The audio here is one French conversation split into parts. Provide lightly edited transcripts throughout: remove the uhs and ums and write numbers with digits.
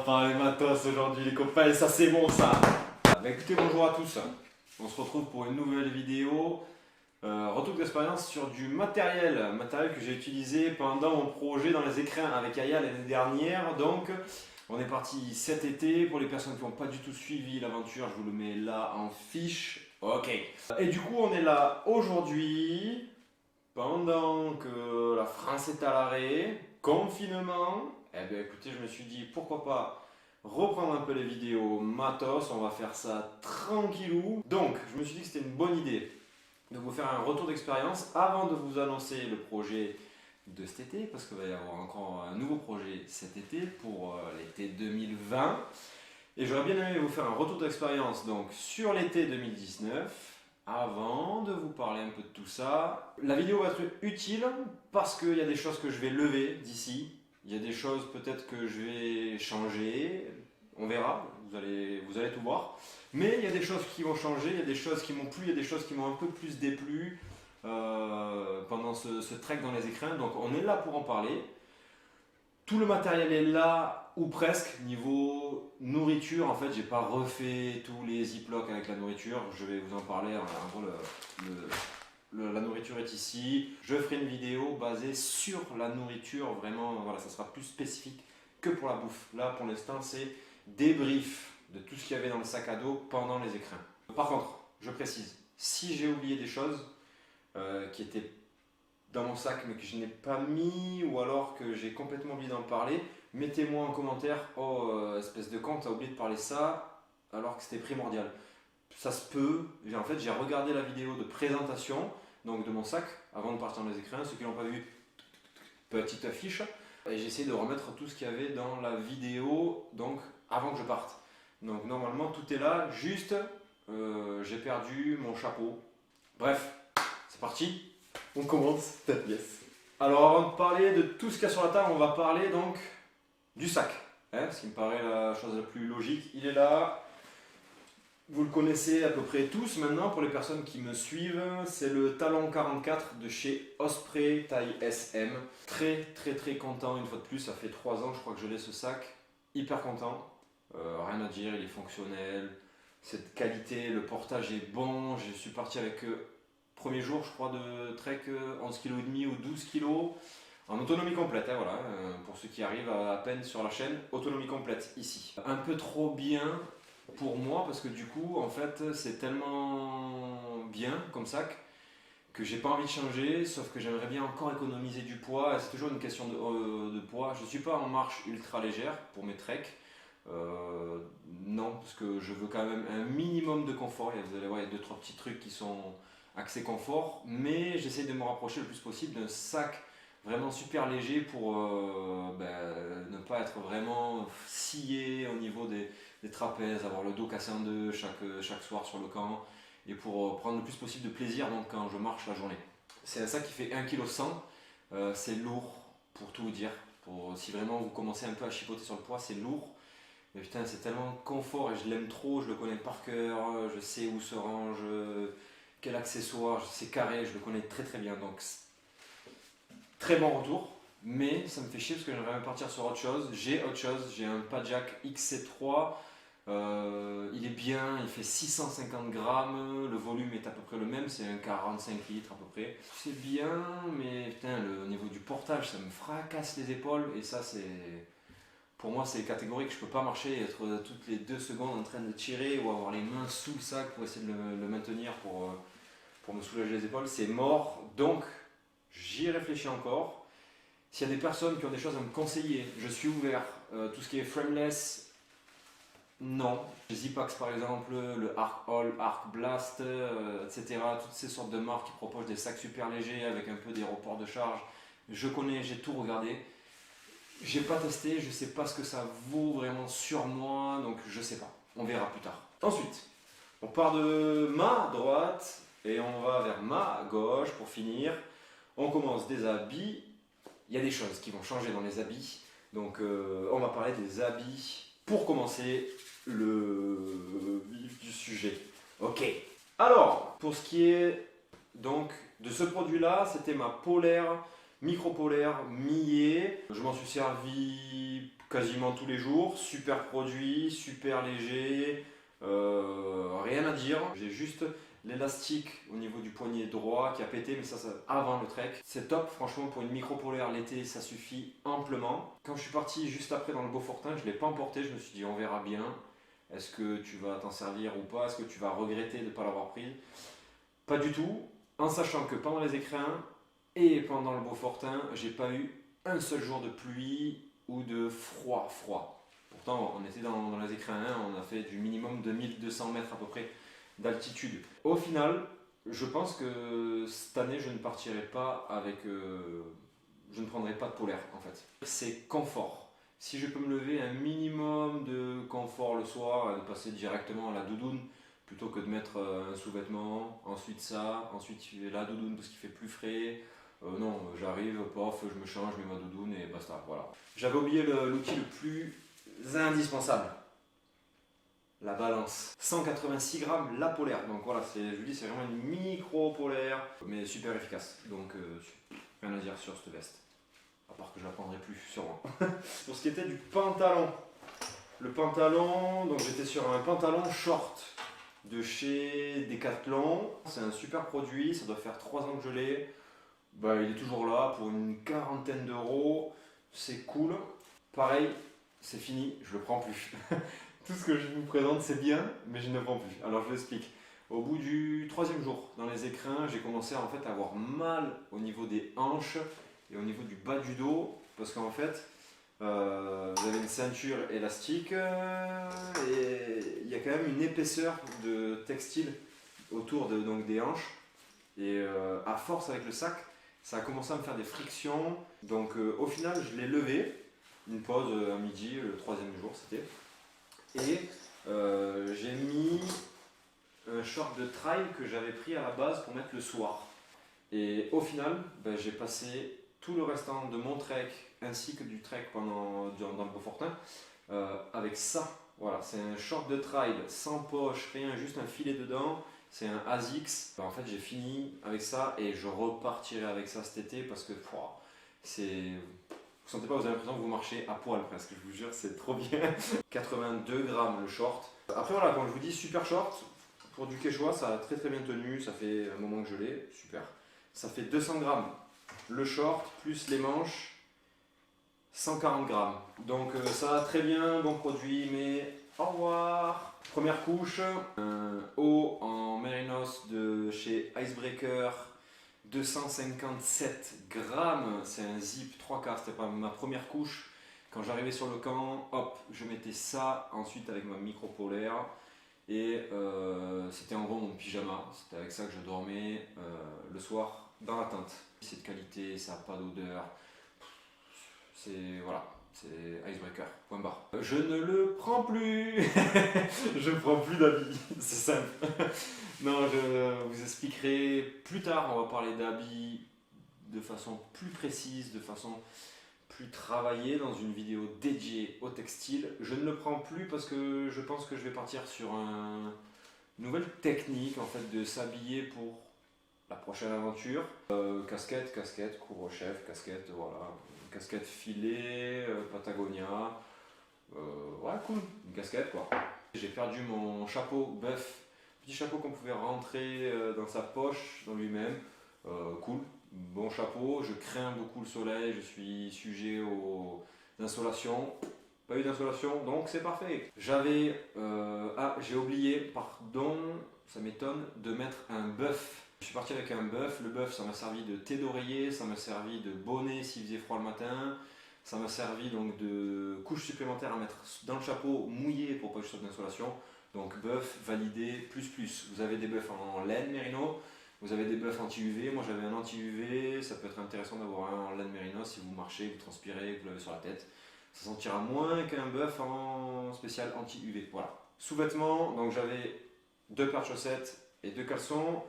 parler matos aujourd'hui les copains, et ça c'est bon ça. Bah écoutez, bonjour à tous, on se retrouve pour une nouvelle vidéo. Retour d'expérience sur du matériel que j'ai utilisé pendant mon projet dans les écrins avec Aya l'année dernière. Donc on est parti cet été. Pour les personnes qui n'ont pas du tout suivi l'aventure, je vous le mets là en fiche. Ok. Et du coup on est là aujourd'hui pendant que la France est à l'arrêt, confinement. Eh bien écoutez, je me suis dit pourquoi pas reprendre un peu les vidéos matos, on va faire ça tranquillou. Donc je me suis dit que c'était une bonne idée de vous faire un retour d'expérience avant de vous annoncer le projet de cet été, parce qu'il va y avoir encore un nouveau projet cet été pour l'été 2020. Et j'aurais bien aimé vous faire un retour d'expérience donc sur l'été 2019 avant de vous parler un peu de tout ça. La vidéo va être utile parce qu'il y a des choses que je vais lever d'ici. Il y a des choses peut-être que je vais changer, on verra, vous allez tout voir. Mais il y a des choses qui vont changer, il y a des choses qui m'ont plu, il y a des choses qui m'ont un peu plus déplu pendant ce trek dans les écrins. Donc on est là pour en parler. Tout le matériel est là, ou presque, niveau nourriture. En fait, j'ai pas refait tous les ziplocs avec la nourriture. Je vais vous en parler. En gros, la nourriture est ici. Je ferai une vidéo basée sur la nourriture. Vraiment, voilà, ça sera plus spécifique que pour la bouffe. Là, pour l'instant, c'est débrief de tout ce qu'il y avait dans le sac à dos pendant les écrins. Par contre, je précise, si j'ai oublié des choses qui étaient dans mon sac mais que je n'ai pas mis, ou alors que j'ai complètement oublié d'en parler, mettez-moi en commentaire, oh espèce de con, t'as oublié de parler ça alors que c'était primordial. Ça se peut. En fait, j'ai regardé la vidéo de présentation donc de mon sac avant de partir dans les écrins. Ceux qui l'ont pas vu, petite affiche, et j'ai essayé de remettre tout ce qu'il y avait dans la vidéo donc avant que je parte. Donc normalement tout est là, juste j'ai perdu mon chapeau. Bref, c'est parti. On commence. Yes. Alors avant de parler de tout ce qu'il y a sur la table, on va parler donc du sac. Ce qui me paraît la chose la plus logique. Il est là. Vous le connaissez à peu près tous maintenant pour les personnes qui me suivent. C'est le Talon 44 de chez Osprey taille SM. Très content une fois de plus. Ça fait 3 ans je crois que je l'ai ce sac. Hyper content. Rien à dire, il est fonctionnel. Cette qualité, le portage est bon. Je suis parti avec... premier jour, je crois, de trek 11,5 kg ou 12 kg en autonomie complète. Voilà, pour ceux qui arrivent à peine sur la chaîne, autonomie complète ici. Un peu trop bien pour moi parce que du coup, en fait, c'est tellement bien comme sac que j'ai pas envie de changer, sauf que j'aimerais bien encore économiser du poids. C'est toujours une question de poids. Je suis pas en marche ultra légère pour mes treks. Non, parce que je veux quand même un minimum de confort. Vous allez voir, il y a 2-3 petits trucs qui sont accès confort, mais j'essaie de me rapprocher le plus possible d'un sac vraiment super léger pour ne pas être vraiment scié au niveau des trapèzes, avoir le dos cassé en deux chaque soir sur le camp, et pour prendre le plus possible de plaisir donc quand je marche la journée. C'est un sac qui fait 1,1 kg, c'est lourd pour tout vous dire. Si vraiment vous commencez un peu à chipoter sur le poids, c'est lourd. Mais putain, c'est tellement confort et je l'aime trop, je le connais par cœur, je sais où se range, quel accessoire, c'est carré, je le connais très bien. Donc très bon retour, mais ça me fait chier parce que j'aimerais même partir sur autre chose. J'ai autre chose, j'ai un Pajak XC3, il est bien, il fait 650 grammes, le volume est à peu près le même, c'est un 45 litres à peu près. C'est bien, mais putain, au niveau du portage, ça me fracasse les épaules, et ça c'est... Pour moi, c'est catégorique, je peux pas marcher et être toutes les 2 secondes en train de tirer ou avoir les mains sous le sac pour essayer de le maintenir pour me soulager les épaules. C'est mort, donc j'y réfléchis encore. S'il y a des personnes qui ont des choses à me conseiller, je suis ouvert. Tout ce qui est frameless, non. Les Zipax par exemple, le Arc All, Arc Blast, etc. Toutes ces sortes de marques qui proposent des sacs super légers avec un peu des reports de charge. Je connais, j'ai tout regardé. J'ai pas testé, je sais pas ce que ça vaut vraiment sur moi, donc je sais pas, on verra plus tard. Ensuite, on part de ma droite et on va vers ma gauche pour finir. On commence des habits, il y a des choses qui vont changer dans les habits, donc on va parler des habits pour commencer le vif du sujet. Ok, alors pour ce qui est donc de ce produit là, c'était ma polaire micro-polaire Millet. Je m'en suis servi quasiment tous les jours. Super produit, super léger, rien à dire. J'ai juste l'élastique au niveau du poignet droit qui a pété, mais ça avant le trek. C'est top, franchement, pour une micro polaire l'été, ça suffit amplement. Quand je suis parti juste après dans le Beaufortin, je ne l'ai pas emporté, je me suis dit on verra bien. Est-ce que tu vas t'en servir ou pas? Est-ce que tu vas regretter de ne pas l'avoir pris? Pas du tout, en sachant que pendant les écrins et pendant le Beaufortin, j'ai pas eu un seul jour de pluie ou de froid. Pourtant, on était dans les écrins, on a fait du minimum de 1200 mètres à peu près d'altitude. Au final, je pense que cette année, je ne partirai pas avec... je ne prendrai pas de polaire en fait. C'est confort. Si je peux me lever un minimum de confort le soir, de passer directement à la doudoune, plutôt que de mettre un sous-vêtement, ensuite ça, ensuite la doudoune parce qu'il fait plus frais. Non, j'arrive, pof, je me change, je mets ma doudoune et basta, voilà. J'avais oublié l'outil le plus indispensable. La balance. 186 grammes, la polaire. Donc voilà, je vous dis, c'est vraiment une micro polaire, mais super efficace. Donc rien à dire sur cette veste. À part que je la prendrai plus, sûrement. Pour ce qui était du pantalon. Le pantalon, donc j'étais sur un pantalon short de chez Decathlon. C'est un super produit, ça doit faire 3 ans que je l'ai. Bah, il est toujours là pour une quarantaine d'euros. C'est cool. Pareil, c'est fini, je le prends plus. Tout ce que je vous présente, c'est bien, mais je ne prends plus. Alors je vous explique. Au bout du 3e jour, dans les écrins, j'ai commencé en fait à avoir mal au niveau des hanches et au niveau du bas du dos, parce qu'en fait, vous avez une ceinture élastique et il y a quand même une épaisseur de textile autour donc des hanches. Et à force avec le sac, ça a commencé à me faire des frictions. Donc au final, je l'ai levé. Une pause à midi, le 3e jour c'était. Et j'ai mis un short de trail que j'avais pris à la base pour mettre le soir. Et au final, ben, j'ai passé tout le restant de mon trek ainsi que du trek dans le Beaufortin avec ça. Voilà, c'est un short de trail sans poche, rien, juste un filet dedans. C'est un ASICS. Ben, en fait, j'ai fini avec ça et je repartirai avec ça cet été parce que c'est... Vous sentez pas, vous avez l'impression que vous marchez à poil presque, je vous jure, c'est trop bien. 82 grammes le short. Après voilà, quand je vous dis super short, pour du quechua, ça a très très bien tenu, ça fait un moment que je l'ai, super. Ça fait 200 grammes le short, plus les manches, 140 grammes. Donc ça, très bien, bon produit, mais au revoir. Première couche, un haut en mérinos de chez Icebreaker, 257 grammes, c'est un zip 3/4, c'était pas ma première couche. Quand j'arrivais sur le camp, hop, je mettais ça ensuite avec ma micro polaire et c'était en gros mon pyjama. C'était avec ça que je dormais le soir dans la tente. C'est de qualité, ça n'a pas d'odeur. C'est voilà, c'est Icebreaker, point barre. Je ne le prends plus. Je prends plus d'habits, c'est simple. Non, je vous expliquerai plus tard, on va parler d'habits de façon plus précise, de façon plus travaillée dans une vidéo dédiée au textile. Je ne le prends plus parce que je pense que je vais partir sur une nouvelle technique en fait de s'habiller pour la prochaine aventure. Casquette, couvre-chef, casquette, voilà. Casquette filet, Patagonia. Ouais, cool, une casquette quoi. J'ai perdu mon chapeau bœuf. Petit chapeau qu'on pouvait rentrer dans sa poche, dans lui-même. Cool, bon chapeau. Je crains beaucoup le soleil, je suis sujet aux insolations. Pas eu d'insolation, donc c'est parfait. J'ai oublié, pardon, ça m'étonne, de mettre un bœuf. Je suis parti avec un bœuf. Le bœuf, ça m'a servi de thé d'oreiller, ça m'a servi de bonnet s'il faisait froid le matin. Ça m'a servi donc de couche supplémentaire à mettre dans le chapeau mouillé pour pas que je sois d'insolation. Donc bœuf validé plus. Vous avez des bœufs en laine mérino, vous avez des bœufs anti-UV. Moi j'avais un anti-UV, ça peut être intéressant d'avoir un en laine mérino si vous marchez, vous transpirez, vous l'avez sur la tête. Ça sentira moins qu'un bœuf en spécial anti-UV. Voilà. Sous-vêtements, donc j'avais 2 paires de chaussettes et 2 caleçons.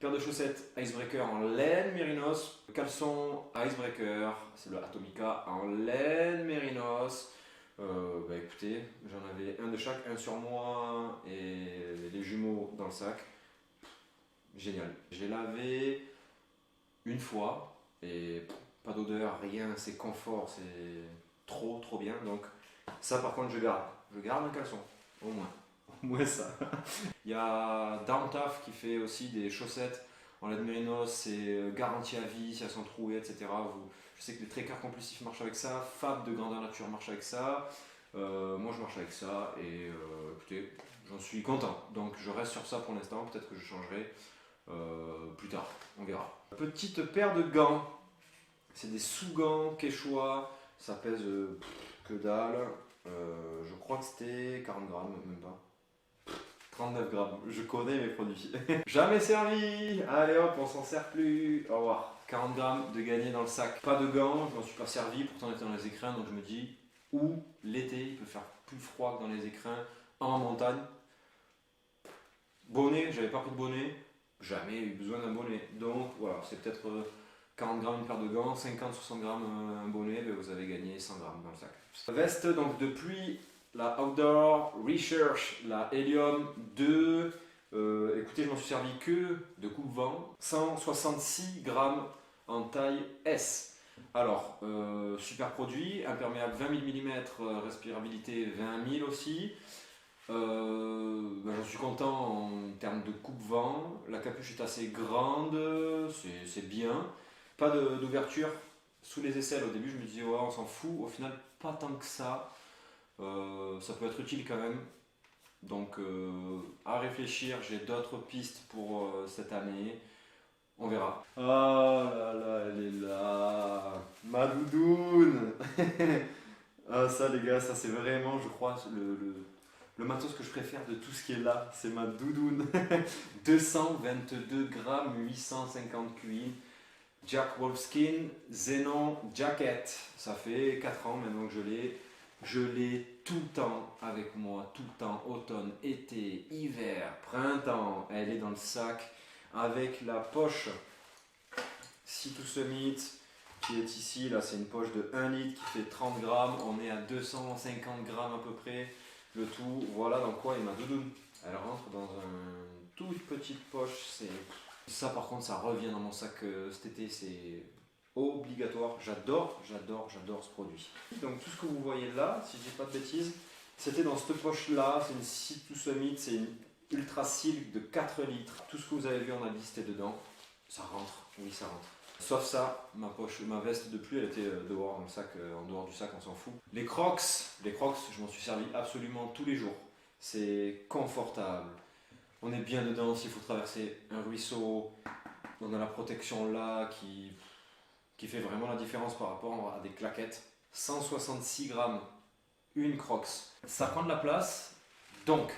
Paire de chaussettes Icebreaker en laine mérinos, le caleçon Icebreaker, c'est le Atomica en laine mérinos. Bah écoutez, j'en avais un de chaque, un sur moi et les jumeaux dans le sac. Génial. J'ai lavé une fois et pas d'odeur, rien, c'est confort, trop bien. Donc ça par contre je garde un caleçon, au moins. Au moins ça. Il y a Downtaf qui fait aussi des chaussettes en laine mérinos, c'est garanti à vie si elles sont trouées, etc. Je sais que les trekkers compulsifs marchent avec ça, Fab de Grandeur Nature marche avec ça, moi je marche avec ça et écoutez, j'en suis content. Donc je reste sur ça pour l'instant, peut-être que je changerai plus tard, on verra. Petite paire de gants, c'est des sous-gants Quechua, ça pèse que dalle, je crois que c'était 40 grammes, même pas. 39 grammes, je connais mes produits. Jamais servi. Allez hop, on s'en sert plus. Au revoir. 40 grammes de gagné dans le sac. Pas de gants, je m'en suis pas servi, pourtant on était dans les écrins, donc je me dis, où l'été, il peut faire plus froid que dans les écrins, en montagne. Bonnet, j'avais pas pris de bonnet, jamais eu besoin d'un bonnet. Donc voilà, c'est peut-être 40 grammes une paire de gants, 50-60 grammes un bonnet, ben vous avez gagné 100 grammes dans le sac. Veste donc de pluie. La Outdoor Research, la Helium 2, écoutez, je m'en suis servi que de coupe-vent, 166 grammes en taille S. Alors, super produit, imperméable 20 000 mm, respirabilité 20 000 aussi. J'en suis content en termes de coupe-vent, la capuche est assez grande, c'est bien. Pas d'ouverture sous les aisselles, au début je me disais ouais, on s'en fout, au final pas tant que ça. Ça peut être utile quand même, donc à réfléchir, j'ai d'autres pistes pour cette année, on verra. Oh là là, elle est là, ma doudoune. Ah ça les gars, ça c'est vraiment je crois le matos que je préfère de tout ce qui est là, c'est ma doudoune. 222 grammes, 850 QI, Jack Wolfskin Xenon Jacket, ça fait 4 ans maintenant que je l'ai. Je l'ai tout le temps avec moi, tout le temps, automne, été, hiver, printemps. Elle est dans le sac avec la poche Sea to Summit qui est ici. Là, c'est une poche de 1 litre qui fait 30 grammes. On est à 250 grammes à peu près. Le tout, voilà dans quoi est ma doudoune. Elle rentre dans une toute petite poche. Ça, par contre, ça revient dans mon sac cet été. C'est obligatoire, j'adore ce produit. Donc tout ce que vous voyez là, si je dis pas de bêtises, c'était dans cette poche là, c'est une Sea to Summit, c'est une Ultra Silk de 4 litres. Tout ce que vous avez vu, on a listé dedans, ça rentre, oui ça rentre. Sauf ça, ma veste de pluie, elle était dehors dans le sac, en dehors du sac, on s'en fout. Les Crocs, je m'en suis servi absolument tous les jours. C'est confortable, on est bien dedans s'il faut traverser un ruisseau, on a la protection là qui fait vraiment la différence par rapport à des claquettes. 166 grammes, une Crocs. Ça prend de la place, donc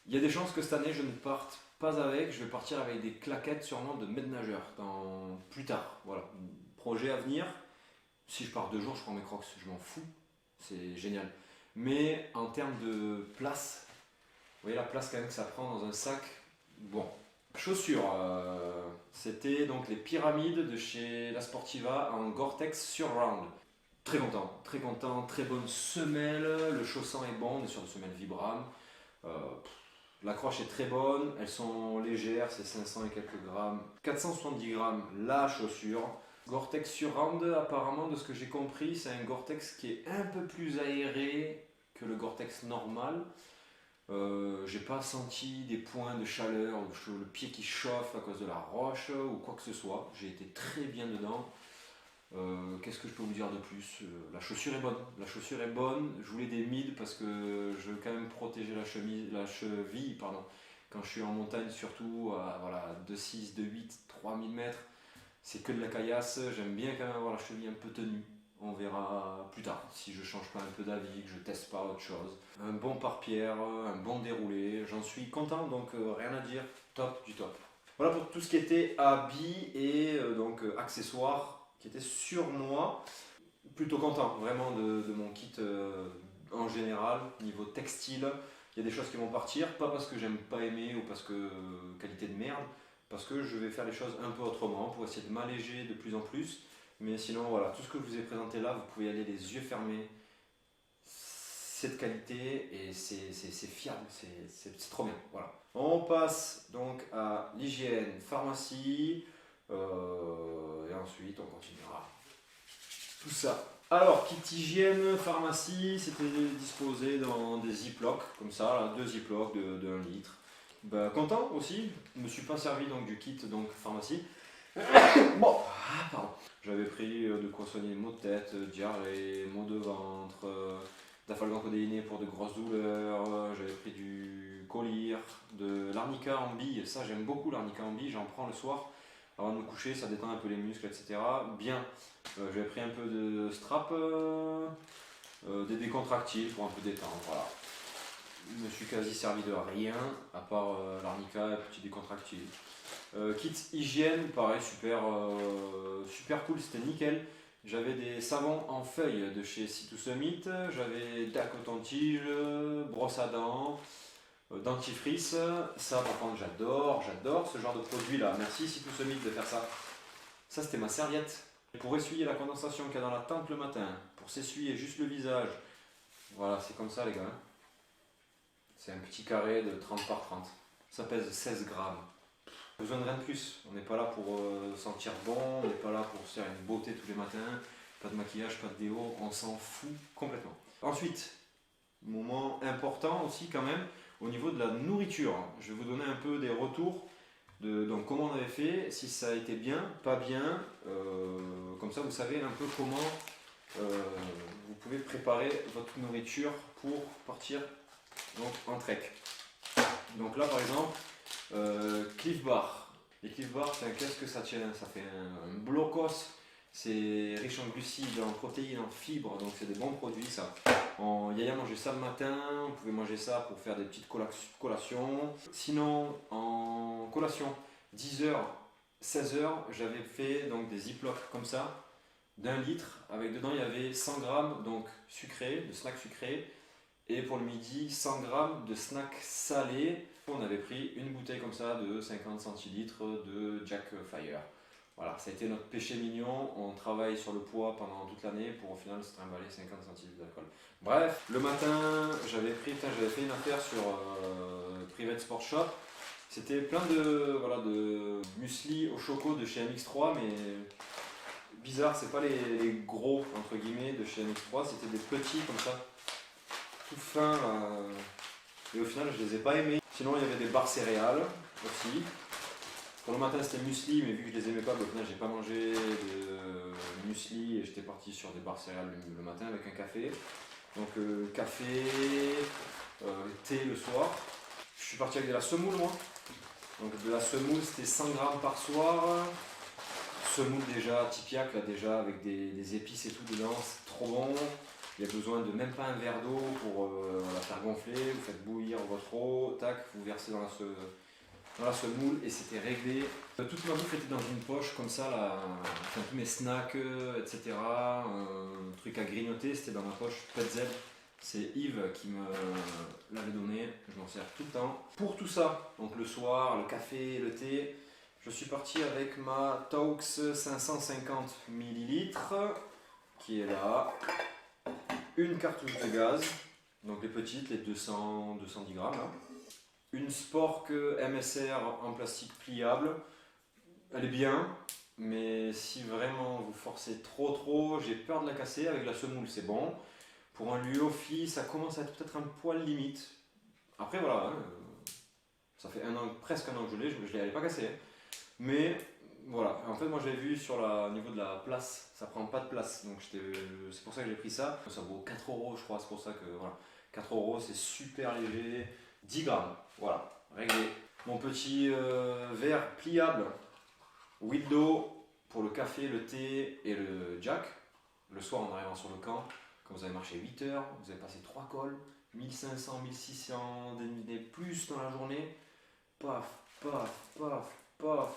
il y a des chances que cette année je ne parte pas avec, je vais partir avec des claquettes sûrement de maître nageur plus tard. Voilà, projet à venir. Si je pars 2 jours, je prends mes Crocs, je m'en fous, c'est génial. Mais en termes de place, vous voyez la place quand même que ça prend dans un sac, bon. Chaussures, c'était donc les pyramides de chez La Sportiva en Gore-Tex Surround. Très content, très bonne semelle, le chausson est bon, on est sur des semelles Vibram. L'accroche est très bonne, elles sont légères, c'est 500 et quelques grammes. 470 grammes la chaussure. Gore-Tex Surround, apparemment de ce que j'ai compris, c'est un Gore-Tex qui est un peu plus aéré que le Gore-Tex normal. J'ai pas senti des points de chaleur, le pied qui chauffe à cause de la roche ou quoi que ce soit. J'ai été très bien dedans. Qu'est-ce que je peux vous dire de plus? La chaussure est bonne. Je voulais des mids parce que je veux quand même protéger la cheville pardon, quand je suis en montagne, surtout à voilà, 2,6, 2,8, 3000 mètres. C'est que de la caillasse. J'aime bien quand même avoir la cheville un peu tenue. On verra plus tard si je change pas un peu d'avis, que je teste pas autre chose. Un bon pare-pierre, un bon déroulé, j'en suis content, donc rien à dire, top du top. Voilà pour tout ce qui était habits et donc accessoires qui étaient sur moi. Plutôt content vraiment de mon kit en général, niveau textile. Il y a des choses qui vont partir, pas parce que j'aime pas aimer ou parce que qualité de merde, parce que je vais faire les choses un peu autrement pour essayer de m'alléger de plus en plus. Mais sinon, voilà, tout ce que je vous ai présenté là, vous pouvez y aller les yeux fermés. C'est de qualité et c'est fiable, c'est trop bien. Voilà. On passe donc à l'hygiène, pharmacie, et ensuite on continuera tout ça Alors, kit hygiène, pharmacie, c'était disposé dans des ziplocs, comme ça, là, 2 ziplocs de 1 litre. Ben, content aussi, je me suis pas servi donc, du kit donc pharmacie. Bon, pardon. J'avais pris de quoi soigner maux de tête, diarrhée, maux de ventre, d'afalgan codéiné pour de grosses douleurs, j'avais pris du collyre, de l'arnica en bille, ça j'aime beaucoup l'arnica en bille, j'en prends le soir avant de me coucher, ça détend un peu les muscles, etc. Bien, j'avais pris un peu de strap, des décontractiles pour un peu détendre, voilà. Je me suis quasi servi de rien, à part l'arnica et petit décontractile. Kit hygiène, pareil, super, super cool, c'était nickel. J'avais des savons en feuilles de chez Sea2Summit, j'avais de la coton-tige, brosse à dents, dentifrice. Ça, par contre, j'adore ce genre de produit là. Merci Sea2Summit de faire ça. Ça, c'était ma serviette. Pour essuyer la condensation qu'il y a dans la tempe le matin, pour s'essuyer juste le visage. Voilà, c'est comme ça, les gars. C'est un petit carré de 30 par 30. Ça pèse 16 grammes. Besoin de rien de plus. On n'est pas là pour sentir bon, on n'est pas là pour se faire une beauté tous les matins. Pas de maquillage, pas de déo, on s'en fout complètement. Ensuite, moment important aussi quand même, au niveau de la nourriture. Je vais vous donner un peu des retours de donc, comment on avait fait, si ça a été bien, pas bien. Comme ça, vous savez un peu comment vous pouvez préparer votre nourriture pour partir donc, en trek. Donc là, par exemple, Cliff Bar. Les Cliff Bar, qu'est-ce que ça tient? Ça fait un blocos. C'est riche en glucides, en protéines, en fibres, donc c'est des bons produits ça. Yaya mangeait ça le matin, on pouvait manger ça pour faire des petites collations. Sinon, en collation, 10h, 16h, j'avais fait donc des ziplocs comme ça, d'1 litre, avec dedans il y avait 100 grammes donc sucré, de snacks sucrés, et pour le midi, 100 grammes de snacks salés. On avait pris une bouteille comme ça de 50 centilitres de Jack Fire. Voilà, ça a été notre péché mignon. On travaille sur le poids pendant toute l'année pour au final se trimballer 50 centilitres d'alcool. Bref, le matin, j'avais fait une affaire sur Private Sport Shop. C'était plein de muesli au choco de chez MX3, mais bizarre, c'est pas les gros entre guillemets de chez MX3, c'était des petits comme ça, tout fins. Et au final, je les ai pas aimés. Sinon, il y avait des barres céréales aussi. Pour le matin, c'était muesli, mais vu que je les aimais pas, au final, j'ai pas mangé de muesli et j'étais parti sur des barres céréales le matin avec un café. Donc, café, thé le soir. Je suis parti avec de la semoule, moi. Donc, de la semoule, c'était 100 grammes par soir. Semoule déjà, tipiaque, là, déjà, avec des épices et tout dedans, c'est trop bon. Il y a besoin de même pas un verre d'eau pour la faire gonfler. Vous faites bouillir votre eau, tac, vous versez dans la semoule et c'était réglé. Toute ma bouffe était dans une poche comme ça, là, enfin, tous mes snacks, etc. Un truc à grignoter, c'était dans ma poche Pretzel. C'est Yves qui me l'avait donné, je m'en sers tout le temps. Pour tout ça, donc le soir, le café, le thé, je suis parti avec ma Taux 550 ml qui est là. Une cartouche de gaz, donc les petites, les 210 grammes là. Une Spork MSR en plastique pliable, elle est bien, mais si vraiment vous forcez trop, j'ai peur de la casser. Avec la semoule c'est bon. Pour un Luofi, ça commence à être peut-être un poil limite. Après voilà, ça fait presque un an que je l'ai, elle n'est pas cassée. Mais voilà, en fait moi je l'ai vu sur au niveau de la place, ça prend pas de place, donc c'est pour ça que j'ai pris ça. Ça vaut 4 € je crois, c'est pour ça que voilà, 4 € c'est super léger, 10 grammes, voilà, réglé. Mon petit verre pliable, 8 d'eau pour le café, le thé et le jack. Le soir en arrivant sur le camp, quand vous avez marché 8 heures, vous avez passé 3 cols, 1500, 1600 dénivelés plus dans la journée, paf, paf, paf, paf.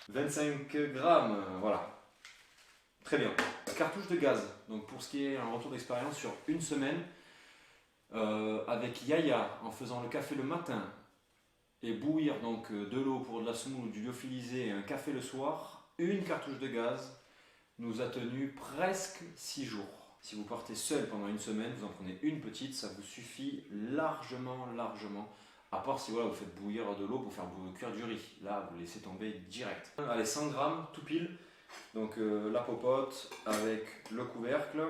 25 grammes, voilà. Très bien. Cartouche de gaz. Donc pour ce qui est un retour d'expérience sur une semaine, avec Yaya, en faisant le café le matin et bouillir donc de l'eau pour de la semoule ou du lyophilisé et un café le soir, une cartouche de gaz nous a tenu presque 6 jours. Si vous partez seul pendant une semaine, vous en prenez une petite, ça vous suffit largement. À part si voilà, vous faites bouillir de l'eau pour faire cuire du riz. Là, vous laissez tomber direct. Allez, 100 grammes, tout pile. Donc la popote avec le couvercle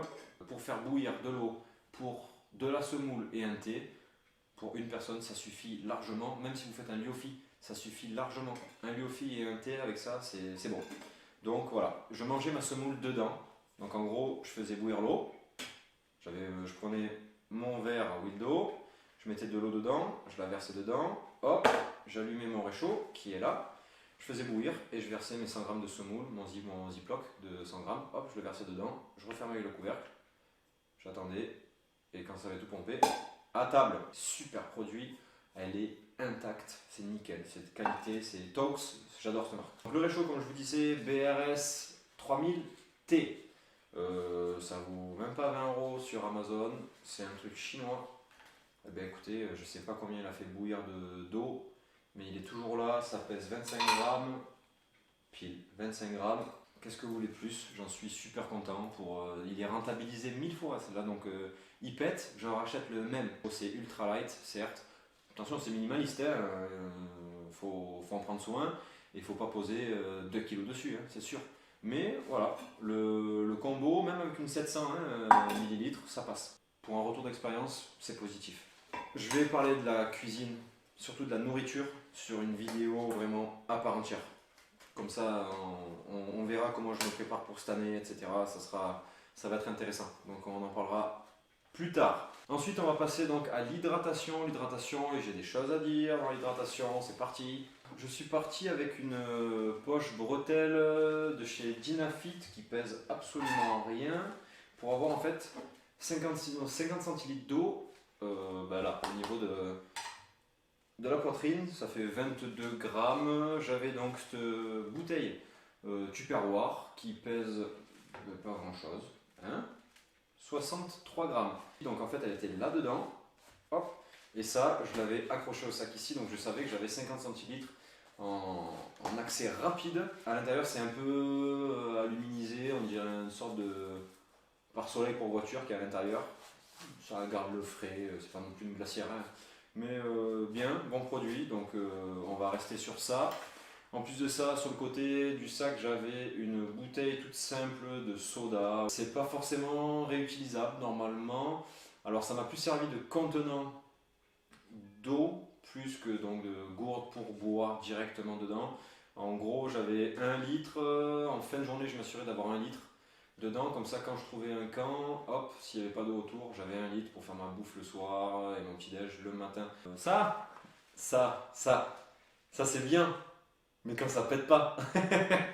pour faire bouillir de l'eau pour de la semoule et un thé. Pour une personne, ça suffit largement. Même si vous faites un lyophi, ça suffit largement. Un lyophi et un thé avec ça, c'est bon. Donc voilà, je mangeais ma semoule dedans. Donc en gros, je faisais bouillir l'eau. Je prenais mon verre à huile d'eau, je mettais de l'eau dedans, je la versais dedans, hop, j'allumais mon réchaud qui est là. Je faisais bouillir et je versais mes 100 grammes de semoule, mon ziploc de 100 grammes, hop, je le versais dedans, je refermais le couvercle, j'attendais et quand ça avait tout pompé, à table. Super produit, elle est intacte, c'est nickel, c'est de qualité, c'est Tox, j'adore cette marque. Donc le réchaud, comme je vous disais, BRS 3000T. Ça vaut même pas 20 € sur Amazon, c'est un truc chinois. Eh bien écoutez, je sais pas combien il a fait bouillir d'eau, mais il est toujours là, ça pèse 25 grammes, pile 25 grammes. Qu'est-ce que vous voulez de plus? J'en suis super content. Il est rentabilisé 1000 fois celle-là, donc il pète, j'en rachète le même. C'est ultra light, certes. Attention, c'est minimaliste, hein, faut en prendre soin et il faut pas poser 2 kg dessus, hein, c'est sûr. Mais voilà, le combo, même avec une 700 ml, ça passe. Pour un retour d'expérience, c'est positif. Je vais parler de la cuisine, surtout de la nourriture, sur une vidéo vraiment à part entière. Comme ça, on verra comment je me prépare pour cette année, etc. Ça va être intéressant. Donc on en parlera plus tard. Ensuite, on va passer donc à l'hydratation. L'hydratation, et j'ai des choses à dire dans l'hydratation, c'est parti. Je suis parti avec une poche bretelle de chez Dynafit qui pèse absolument rien pour avoir en fait 50 centilitres d'eau là, au niveau de la poitrine, ça fait 22 grammes. J'avais donc cette bouteille Tupperware qui pèse pas grand chose, hein, 63 grammes. Donc en fait elle était là-dedans, hop, et ça je l'avais accroché au sac ici, donc je savais que j'avais 50 centilitres en accès rapide. À l'intérieur c'est un peu aluminisé, on dirait une sorte de pare-soleil pour voiture qui est à l'intérieur. Ça garde le frais, c'est pas non plus une glacière, hein. Mais bien, bon produit, donc on va rester sur ça. En plus de ça, sur le côté du sac, j'avais une bouteille toute simple de soda. C'est pas forcément réutilisable normalement. Alors ça m'a plus servi de contenant d'eau, plus que donc de gourde pour boire directement dedans. En gros, j'avais 1 litre. En fin de journée, je m'assurais d'avoir 1 litre dedans, comme ça quand je trouvais un camp, hop, s'il n'y avait pas d'eau autour, j'avais 1 litre pour faire ma bouffe le soir et mon petit déj le matin. Ça c'est bien, mais quand ça pète pas.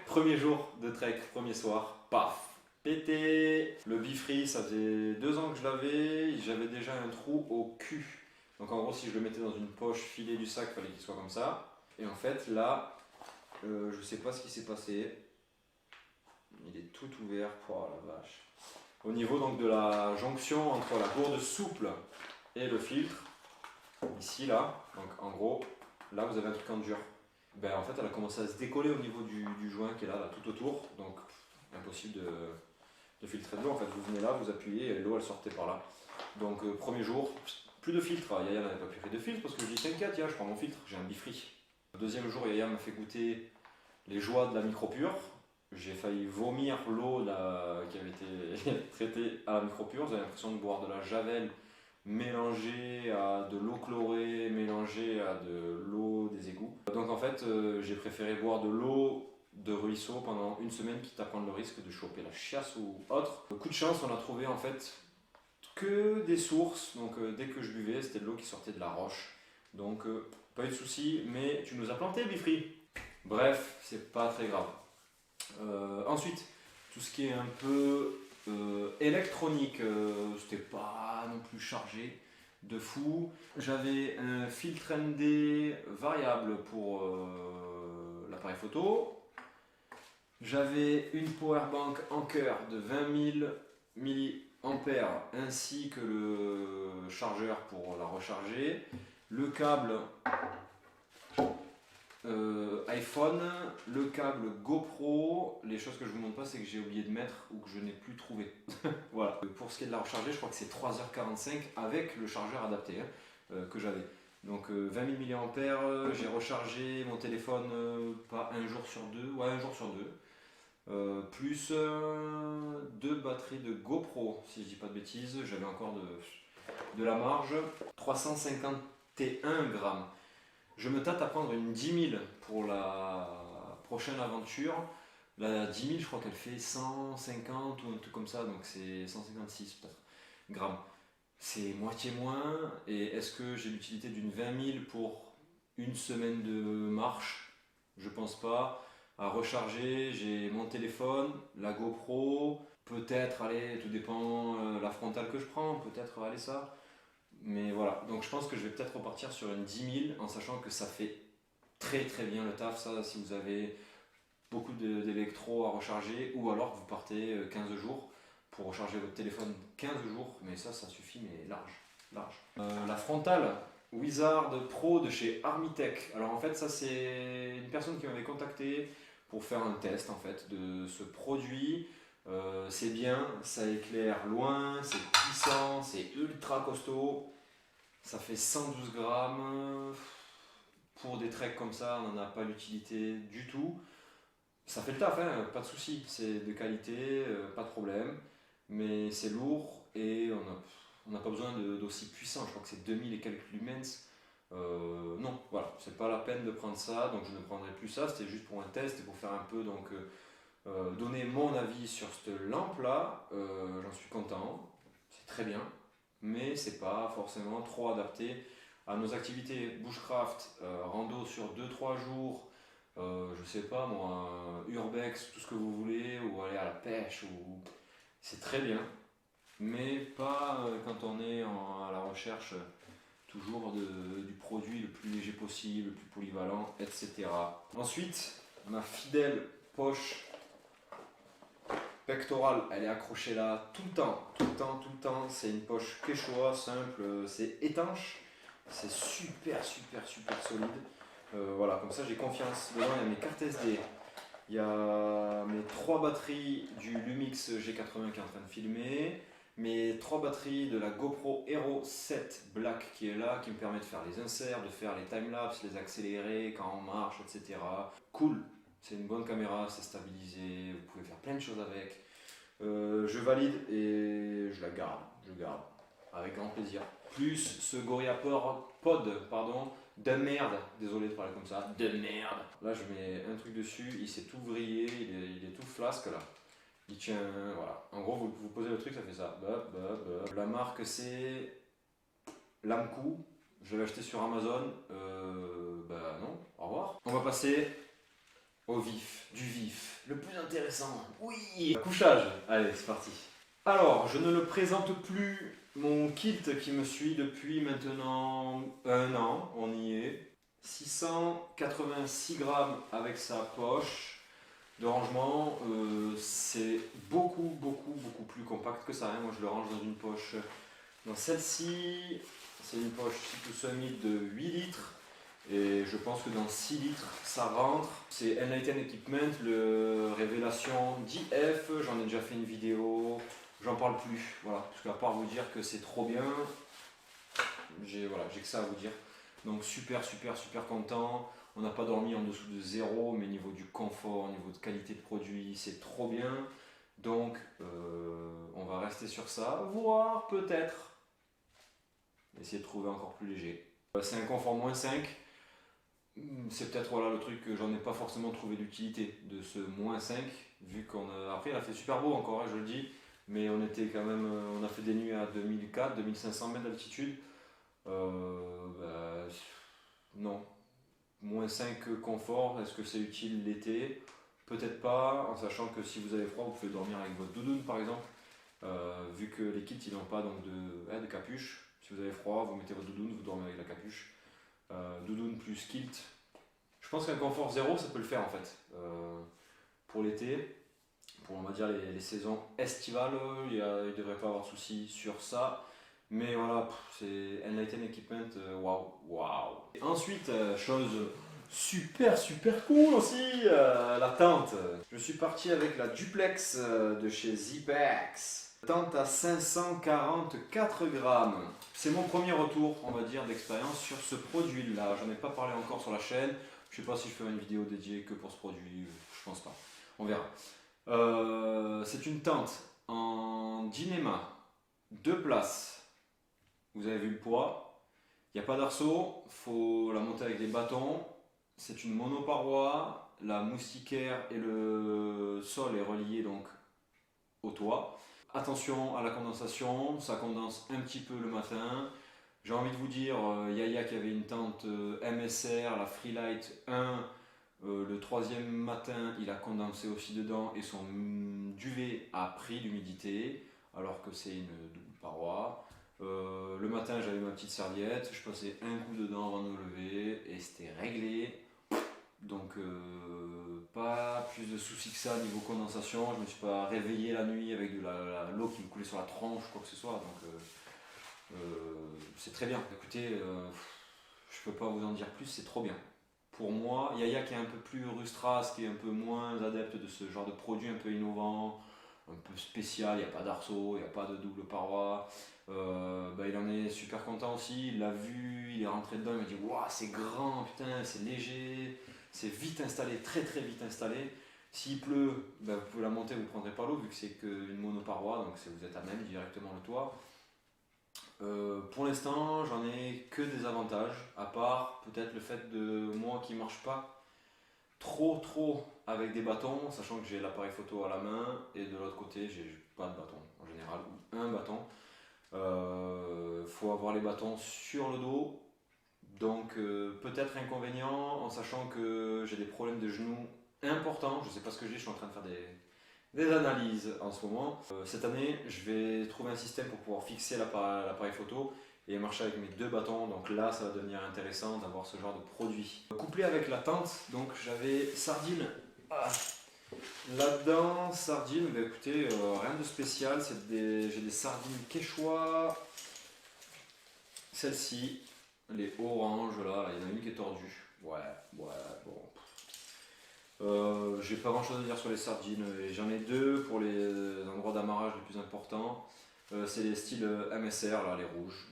Premier jour de trek, premier soir, paf, pété. Le bifri, ça faisait 2 ans que je l'avais, j'avais déjà un trou au cul. Donc en gros, si je le mettais dans une poche filée du sac, il fallait qu'il soit comme ça. Et en fait là, je sais pas ce qui s'est passé. Il est tout ouvert, oh la vache. Au niveau donc de la jonction entre la gourde souple et le filtre, ici là, donc en gros, là vous avez un truc en dur. Ben, en fait elle a commencé à se décoller au niveau du joint qui est là, tout autour, donc impossible de filtrer de l'eau. En fait vous venez là, vous appuyez et l'eau elle sortait par là. Donc premier jour, plus de filtre. Yaya n'avait pas pu faire de filtre parce que je dis t'inquiète, je prends mon filtre, j'ai un bifri. Deuxième jour, Yaya m'a fait goûter les joies de la micropure. J'ai failli vomir l'eau qui avait été traitée à la micropure. Vous avez l'impression de boire de la javel mélangée à de l'eau chlorée, mélangée à de l'eau des égouts. Donc en fait, j'ai préféré boire de l'eau de ruisseau pendant une semaine, quitte à prendre le risque de choper la chiasse ou autre. Coup de chance, on a trouvé en fait que des sources. Donc dès que je buvais, c'était de l'eau qui sortait de la roche. Donc pas eu de soucis, mais tu nous as planté, Bifri. Bref, c'est pas très grave. Ensuite, tout ce qui est un peu électronique, c'était pas non plus chargé de fou. J'avais un filtre ND variable pour l'appareil photo. J'avais une powerbank Anker de 20 000 mAh ainsi que le chargeur pour la recharger. Le câble iPhone, le câble GoPro. Les choses que je vous montre pas, c'est que j'ai oublié de mettre ou que je n'ai plus trouvé. Voilà. Pour ce qui est de la recharger, je crois que c'est 3h45 avec le chargeur adapté que j'avais. Donc 20 000 mAh, j'ai rechargé mon téléphone pas un jour sur deux, ouais un jour sur deux. plus 2 batteries de GoPro, si je dis pas de bêtises, j'avais encore de la marge, 351 grammes. Je me tâte à prendre une 10 000 pour la prochaine aventure. La 10 000, je crois qu'elle fait 150 ou un truc comme ça, donc c'est 156 peut-être grammes. C'est moitié moins. Et est-ce que j'ai l'utilité d'une 20 000 pour une semaine de marche? Je pense pas. À recharger, j'ai mon téléphone, la GoPro, peut-être, allez, tout dépend la frontale que je prends, peut-être aller ça. Mais voilà, donc je pense que je vais peut-être repartir sur une 10 000 en sachant que ça fait très très bien le taf, ça, si vous avez beaucoup d'électro à recharger, ou alors que vous partez 15 jours pour recharger votre téléphone 15 jours, mais ça suffit, mais large, large. La frontale Wizard Pro de chez Armitech. Alors en fait, ça c'est une personne qui m'avait contacté pour faire un test en fait de ce produit. C'est bien, ça éclaire loin, c'est puissant, c'est ultra costaud. Ça fait 112 grammes. Pour des treks comme ça, on n'en a pas l'utilité du tout. Ça fait le taf, hein, pas de souci, c'est de qualité, pas de problème, mais c'est lourd et on n'a pas besoin d'aussi puissant, je crois que c'est 2000 et quelques lumens. Non, voilà, c'est pas la peine de prendre ça, donc je ne prendrai plus ça, c'était juste pour un test et pour faire un peu, donc donner mon avis sur cette lampe là, j'en suis content, c'est très bien, mais c'est pas forcément trop adapté à nos activités bushcraft, rando sur 2-3 jours, je sais pas moi, urbex, tout ce que vous voulez, ou aller à la pêche, ou c'est très bien, mais pas quand on est à la recherche toujours du produit le plus léger possible, le plus polyvalent, etc. Ensuite, ma fidèle poche pectorale, elle est accrochée là tout le temps, tout le temps, tout le temps. C'est une poche Quechua simple, c'est étanche, c'est super, super, super solide. Voilà, comme ça j'ai confiance. Dedans, il y a mes cartes SD, il y a mes 3 batteries du Lumix G80 qui est en train de filmer, mes 3 batteries de la GoPro Hero 7 Black qui est là, qui me permet de faire les inserts, de faire les timelapses, les accélérer quand on marche, etc. Cool, c'est une bonne caméra, c'est stabilisé, vous pouvez faire plein de choses avec. Je valide et je garde, avec grand plaisir. Plus ce Gorilla Pod, pardon, de merde, désolé de parler comme ça, de merde. Là je mets un truc dessus, il s'est tout vrillé, il est tout flasque là. Il tient, voilà. En gros vous posez le truc, ça fait ça. La marque c'est Lamco, je l'ai acheté sur Amazon, bah non, au revoir. On va passer au vif, du vif, le plus intéressant, oui. Couchage, allez c'est parti. Alors, je ne le présente plus, mon kit qui me suit depuis maintenant un an, on y est. 686 grammes avec sa poche de rangement, c'est beaucoup, beaucoup, beaucoup plus compact que ça, hein. Moi je le range dans une poche, dans celle-ci, c'est une poche Cyclo Summit de 8 litres. Et je pense que dans 6 litres ça rentre. C'est Enlighten Equipment, le Révélation DF, j'en ai déjà fait une vidéo, j'en parle plus, voilà, parce qu'à part vous dire que c'est trop bien, j'ai que ça à vous dire. Donc super super super content, on n'a pas dormi en dessous de 0, mais niveau du confort, niveau de qualité de produit, c'est trop bien. Donc on va rester sur ça, voire peut-être essayer de trouver encore plus léger. C'est un confort -5. C'est peut-être voilà, le truc que j'en ai pas forcément trouvé d'utilité de ce -5, vu qu'on a. Après, il a fait super beau encore, hein, je le dis, mais on était quand même. On a fait des nuits à 2400-2500 mètres d'altitude. Bah, non. -5 confort, est-ce que c'est utile l'été? Peut-être pas, en sachant que si vous avez froid, vous pouvez dormir avec votre doudoune par exemple. Vu que les kits ils n'ont pas donc de capuche, si vous avez froid, vous mettez votre doudoune, vous dormez avec la capuche. Doudoune plus kilt. Je pense qu'un confort 0 ça peut le faire en fait. Pour l'été, pour on va dire les saisons estivales, il ne devrait pas avoir de souci sur ça. Mais voilà, c'est Enlighten Equipment, waouh. Ensuite, chose super super cool aussi, la tente. Je suis parti avec la duplex de chez Zipex. Tente à 544 grammes. C'est mon premier retour, on va dire, d'expérience sur ce produit-là. J'en ai pas parlé encore sur la chaîne. Je sais pas si je ferai une vidéo dédiée que pour ce produit. Je pense pas. On verra. C'est une tente en Dynéma, 2 places. Vous avez vu le poids. Il n'y a pas d'arceau, faut la monter avec des bâtons. C'est une monoparoi. La moustiquaire et le sol est relié donc au toit. Attention à la condensation, ça condense un petit peu le matin. J'ai envie de vous dire, Yaya qui avait une tente MSR, la Freelight 1, le troisième matin il a condensé aussi dedans et son duvet a pris l'humidité alors que c'est une double paroi. Le matin j'avais ma petite serviette, je passais un coup dedans avant de me lever et c'était réglé. Donc pas plus de soucis que ça niveau condensation, je ne me suis pas réveillé la nuit avec de l'eau qui me coulait sur la tronche ou quoi que ce soit. Donc c'est très bien. Écoutez, je peux pas vous en dire plus, c'est trop bien. Pour moi, Yaya qui est un peu plus rustras, qui est un peu moins adepte de ce genre de produit un peu innovant, un peu spécial, il n'y a pas d'arceau, il n'y a pas de double paroi. Il en est super content aussi, il l'a vu, il est rentré dedans, il m'a dit waouh c'est grand, putain, c'est léger, c'est vite installé, très très vite installé. S'il pleut, vous pouvez la monter, vous ne prendrez pas l'eau vu que c'est qu'une monoparoi, donc vous êtes à même directement le toit. Pour l'instant, j'en ai que des avantages, à part peut-être le fait de moi qui marche pas trop avec des bâtons, sachant que j'ai l'appareil photo à la main et de l'autre côté, j'ai pas de bâton en général, ou un bâton. Faut avoir les bâtons sur le dos, donc peut-être inconvénient en sachant que j'ai des problèmes de genoux importants. Je sais pas ce que j'ai, je suis en train de faire des analyses en ce moment. Cette année, je vais trouver un système pour pouvoir fixer l'appareil photo et marcher avec mes 2 bâtons. Donc là, ça va devenir intéressant d'avoir ce genre de produit. Couplé avec la tente, donc j'avais sardines. Là-dedans, sardines, écoutez, rien de spécial. J'ai des sardines quechua. Celle-ci, les oranges, là, il y en a une qui est tordue. Ouais, bon. J'ai pas grand chose à dire sur les sardines, et j'en ai 2 pour les endroits d'amarrage les plus importants. C'est les styles MSR, là, les rouges.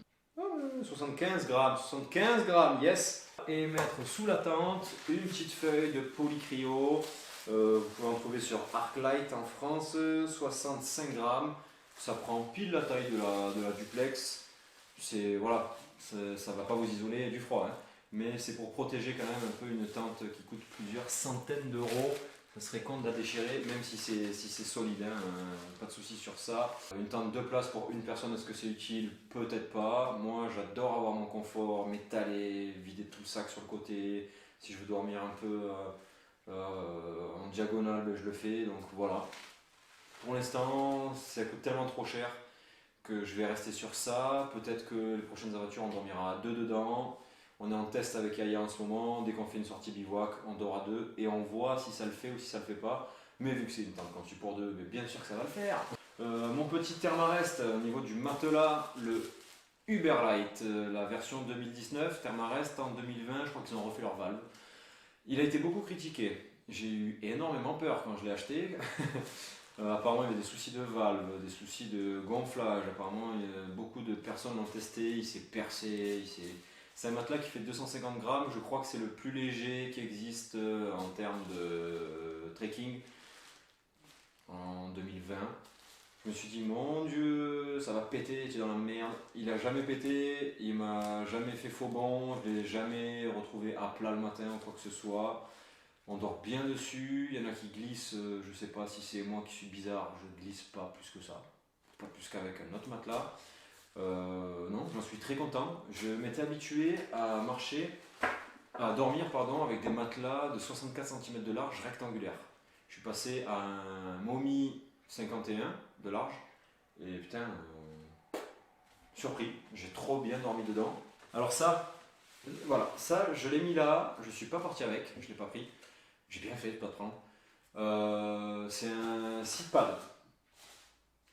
75 grammes, yes! Et mettre sous la tente une petite feuille de polycryo. Vous pouvez en trouver sur Arclight en France, 65 grammes. Ça prend pile la taille de la duplex. Voilà, ça va pas vous isoler du froid, hein. Mais c'est pour protéger quand même un peu une tente qui coûte plusieurs centaines d'euros. Ça serait con de la déchirer, même si c'est solide, hein, pas de souci sur ça. Une tente 2 places pour une personne, est-ce que c'est utile? Peut-être pas. Moi j'adore avoir mon confort, m'étaler, vider tout le sac sur le côté. Si je veux dormir un peu en diagonale, je le fais, donc voilà. Pour l'instant, ça coûte tellement trop cher que je vais rester sur ça. Peut-être que les prochaines aventures, on dormira à 2 dedans. On est en test avec Aya en ce moment. Dès qu'on fait une sortie bivouac, on dort à 2 et on voit si ça le fait ou si ça le fait pas. Mais vu que c'est une tente conçue pour 2, mais bien sûr que ça va le faire. Mon petit Thermarest au niveau du matelas, le Uberlight, la version 2019, Thermarest en 2020, je crois qu'ils ont refait leur valve. Il a été beaucoup critiqué. J'ai eu énormément peur quand je l'ai acheté. Apparemment, il y avait des soucis de valve, des soucis de gonflage. Apparemment, beaucoup de personnes l'ont testé. Il s'est percé. C'est un matelas qui fait 250 grammes. Je crois que c'est le plus léger qui existe en termes de trekking en 2020. Je me suis dit, mon Dieu, ça va péter, tu es dans la merde. Il a jamais pété, il m'a jamais fait faux bond, je l'ai jamais retrouvé à plat le matin ou quoi que ce soit. On dort bien dessus, il y en a qui glissent, je sais pas si c'est moi qui suis bizarre, je glisse pas plus que ça. Pas plus qu'avec un autre matelas. Non, j'en suis très content. Je m'étais habitué à dormir avec des matelas de 64 cm de large rectangulaire. Je suis passé à un Momi 51 de large et putain, surpris, j'ai trop bien dormi dedans. Alors ça, voilà, ça je l'ai mis là, je suis pas parti avec, je l'ai pas pris. J'ai bien fait de pas le prendre. C'est un seat pad.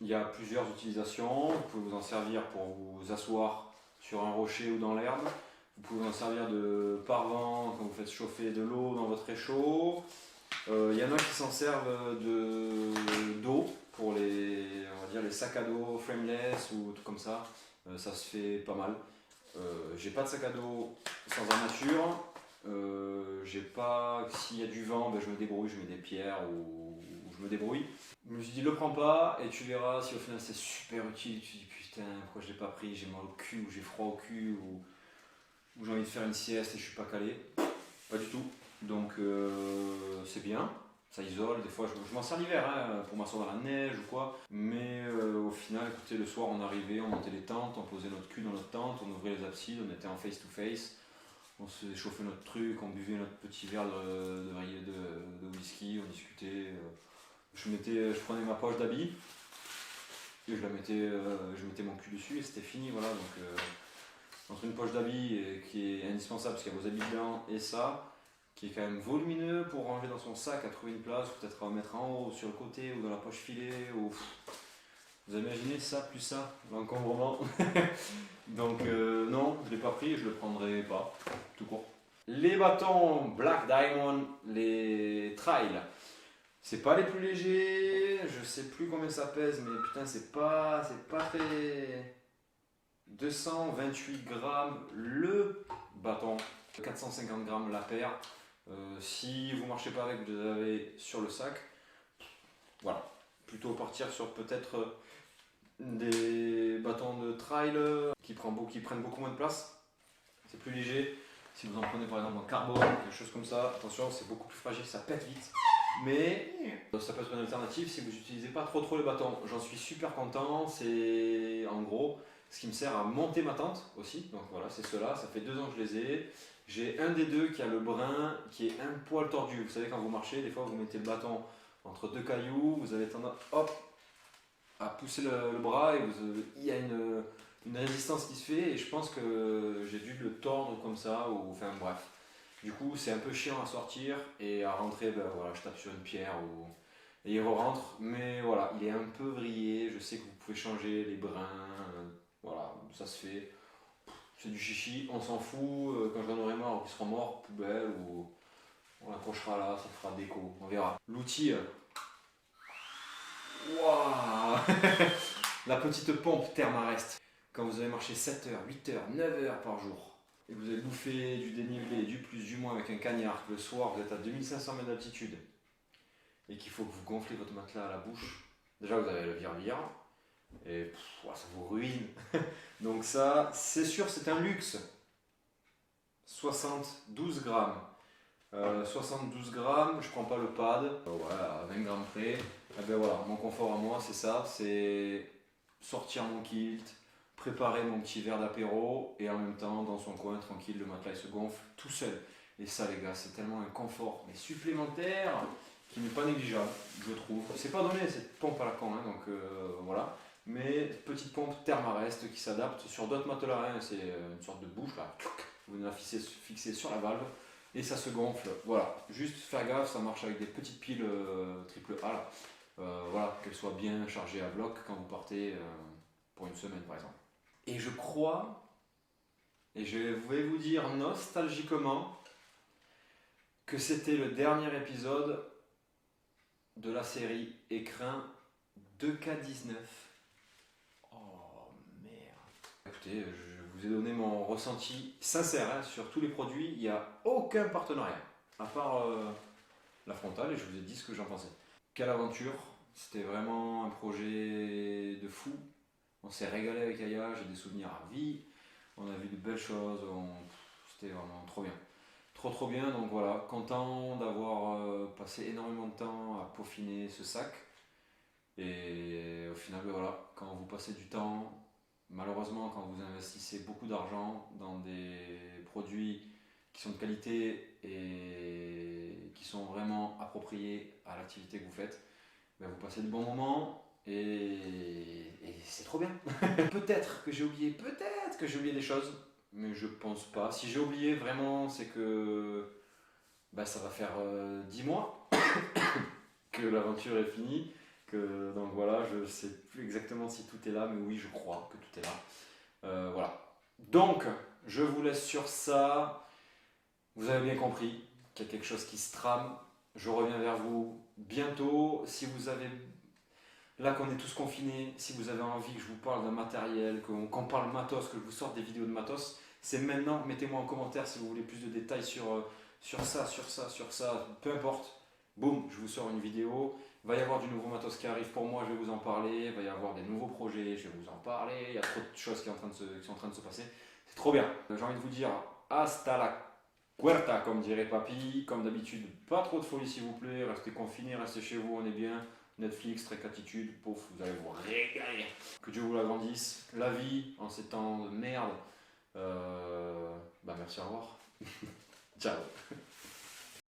Il y a plusieurs utilisations. Vous pouvez vous en servir pour vous asseoir sur un rocher ou dans l'herbe. Vous pouvez vous en servir de paravent quand vous faites chauffer de l'eau dans votre réchaud. Il y en a qui s'en servent d'eau pour on va dire les sacs à dos frameless ou tout comme ça. Ça se fait pas mal. J'ai pas de sac à dos sans armature. J'ai pas. S'il y a du vent, je me débrouille, je mets des pierres ou je me débrouille. Je me suis dit, le prends pas et tu verras si au final c'est super utile. Tu te dis, putain, pourquoi je l'ai pas pris, j'ai mal au cul, ou j'ai froid au cul, ou j'ai envie de faire une sieste et je suis pas calé. Pas du tout. Donc c'est bien. Ça isole, des fois je m'en sers l'hiver hein, pour m'asseoir dans la neige ou quoi. Mais au final, écoutez, le soir on arrivait, on montait les tentes, on posait notre cul dans notre tente, on ouvrait les absides, on était en face to face. On se chauffait notre truc, on buvait notre petit verre de whisky, on discutait. Je prenais ma poche d'habits et je mettais mon cul dessus et c'était fini. Voilà, donc entre une poche d'habits qui est indispensable parce qu'il y a vos habits blancs et ça, qui est quand même volumineux pour ranger dans son sac, à trouver une place, peut-être à mettre en haut, sur le côté ou dans la poche filet. Vous imaginez ça plus ça, l'encombrement. Donc non, je ne l'ai pas pris et je ne le prendrai pas, tout court. Les bâtons Black Diamond, les trails, c'est pas les plus légers, je sais plus combien ça pèse, mais putain c'est pas très... 228 grammes le bâton, 450 grammes la paire. Si vous marchez pas avec, vous les avez sur le sac. Voilà, plutôt partir sur peut-être des bâtons de trail qui prennent beaucoup moins de place. C'est plus léger. Si vous en prenez par exemple en carbone, quelque chose comme ça, attention, c'est beaucoup plus fragile, ça pète vite. Mais ça peut être une alternative si vous n'utilisez pas trop les bâtons. J'en suis super content. C'est en gros ce qui me sert à monter ma tente aussi. Donc voilà, c'est ceux-là. Ça fait 2 ans que je les ai. J'ai un des deux qui a le brin qui est un poil tordu. Vous savez, quand vous marchez, des fois vous mettez le bâton entre 2 cailloux, vous avez tendance à pousser le bras et il y a une résistance qui se fait. Et je pense que j'ai dû le tordre comme ça. Enfin bref. Du coup, c'est un peu chiant à sortir et à rentrer, ben voilà, je tape sur une pierre et il re-rentre. Mais voilà, il est un peu vrillé. Je sais que vous pouvez changer les brins. Voilà, ça se fait. C'est du chichi, on s'en fout. Quand j'en aurai marre ou qu'ils seront morts, poubelle ou on l'accrochera là, ça fera déco. On verra. L'outil. Waouh. La petite pompe Thermarest. Quand vous avez marché 7 heures, 8 heures, 9 heures par jour. Et vous avez bouffé du dénivelé, du plus, du moins avec un cagnard, que le soir vous êtes à 2500 mètres d'altitude et qu'il faut que vous gonflez votre matelas à la bouche, déjà vous avez le vire-vire et ça vous ruine. Donc ça, c'est sûr, c'est un luxe. 72 grammes. 72 grammes, je prends pas le pad, voilà, à 20 grammes près. Et ben voilà, mon confort à moi, c'est ça, c'est sortir mon kilt, préparer mon petit verre d'apéro et en même temps dans son coin tranquille le matelas il se gonfle tout seul. Et ça les gars c'est tellement un confort mais supplémentaire qui n'est pas négligeable je trouve. C'est pas donné cette pompe à la con hein, donc voilà. Mais petite pompe Thermarest qui s'adapte sur d'autres matelas, hein, c'est une sorte de bouche là. Vous la fixez sur la valve et ça se gonfle. Voilà, juste faire gaffe, ça marche avec des petites piles triple A là. Voilà, qu'elles soient bien chargées à bloc quand vous partez pour une semaine par exemple. Et je crois, et je vais vous dire nostalgiquement, que c'était le dernier épisode de la série Écrin 2K19. Oh merde. Écoutez, je vous ai donné mon ressenti sincère hein, sur tous les produits. Il n'y a aucun partenariat, à part la frontale, et je vous ai dit ce que j'en pensais. Quelle aventure, c'était vraiment un projet de fou. On s'est régalé avec Aya, j'ai des souvenirs à vie, on a vu de belles choses, c'était vraiment trop bien. Trop bien, donc voilà, content d'avoir passé énormément de temps à peaufiner ce sac. Et au final, ben voilà, quand vous passez du temps, malheureusement quand vous investissez beaucoup d'argent dans des produits qui sont de qualité et qui sont vraiment appropriés à l'activité que vous faites, ben vous passez de bons moments. Et c'est trop bien. Peut-être que j'ai oublié des choses, mais je pense pas. Si j'ai oublié vraiment, c'est que ça va faire 10 mois que l'aventure est finie. Donc voilà, je sais plus exactement si tout est là, mais oui, je crois que tout est là. Voilà. Donc, je vous laisse sur ça. Vous avez bien compris qu'il y a quelque chose qui se trame. Je reviens vers vous bientôt. Si vous avez... Là qu'on est tous confinés, si vous avez envie que je vous parle d'un matériel, qu'on parle matos, que je vous sorte des vidéos de matos, c'est maintenant. Mettez-moi en commentaire si vous voulez plus de détails sur ça, peu importe. Boum, je vous sors une vidéo. Il va y avoir du nouveau matos qui arrive pour moi, je vais vous en parler. Il va y avoir des nouveaux projets, je vais vous en parler. Il y a trop de choses qui sont en train de se passer. C'est trop bien. J'ai envie de vous dire hasta la Puerta, comme dirait papy. Comme d'habitude, pas trop de folie s'il vous plaît. Restez confinés, restez chez vous, on est bien. Netflix, très attitude, pouf, vous allez vous régaler. Que Dieu vous l'agrandisse. La vie en ces temps de merde. Merci, au revoir. Ciao.